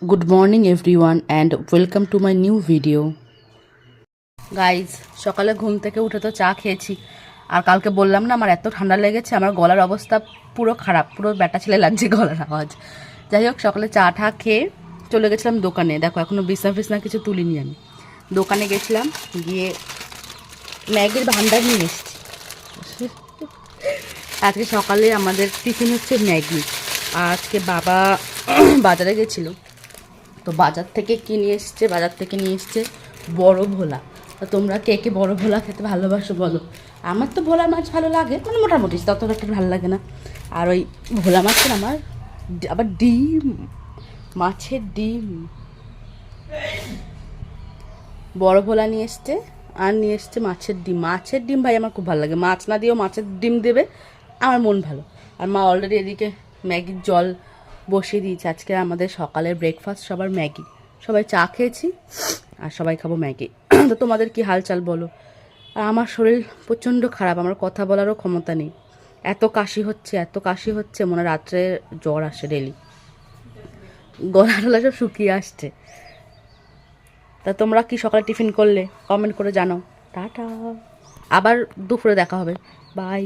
Good morning everyone and welcome to my new video. Guys, সকালে ঘুম থেকে উঠে তো চা খেয়েছি। আর কালকে বললাম না আমার এত ঠান্ডা লেগেছে, আমার গলার অবস্থা পুরো খারাপ, পুরো ব্যাটা ছেলে লাগছে গলার আওয়াজ। যাই হোক, সকালে চা ঠা খেয়ে চলে গেছিলাম দোকানে। দেখো এখনও বিছনা ফিছনা কিছু তুলিনি আমি। দোকানে গেছিলাম, গিয়ে ম্যাগির ভান্ডার নিয়ে এসেছি। আজকে সকালে আমাদের টিফিন হচ্ছে ম্যাগি। আর আজকে বাবা বাজারে গেছিলো, তো বাজার থেকে কি নিয়ে এসছে, বাজার থেকে নিয়ে এসছে বড় ভোলা। তো তোমরা কে কে বড় ভোলা খেতে ভালোবাসো বলো। আমার তো ভোলা মাছ ভালো লাগে, মানে মোটামুটি, তত একটা ভালো লাগে না। আর ওই ভোলা মাছের আমার আবার ডিম, মাছের ডিম, বড় ভোলা নিয়ে এসছে। আর নিয়ে এসছে মাছের ডিম। মাছের ডিম ভাই আমার খুব ভালো লাগে, মাছ না দিয়েও মাছের ডিম দেবে, আমার মন ভালো। আর মা অলরেডি এদিকে ম্যাগির জল বসিয়ে দিয়েছে। আজকে আমাদের সকালের ব্রেকফাস্ট সবার ম্যাগি। সবাই চা খেয়েছি আর সবাই খাবো ম্যাগি। তো তোমাদের কি হালচাল বলো। আর আমার শরীর প্রচণ্ড খারাপ, আমার কথা বলারও ক্ষমতা নেই। এত কাশি হচ্ছে, এত কাশি হচ্ছে, মনে রাত্রে জ্বর আসে ডেলি। গলা টলা সব শুকিয়ে আসছে। তা তোমরা কি সকালে টিফিন করলে কমেন্ট করে জানাও। টাটা, আবার দুপুরে দেখা হবে, বাই।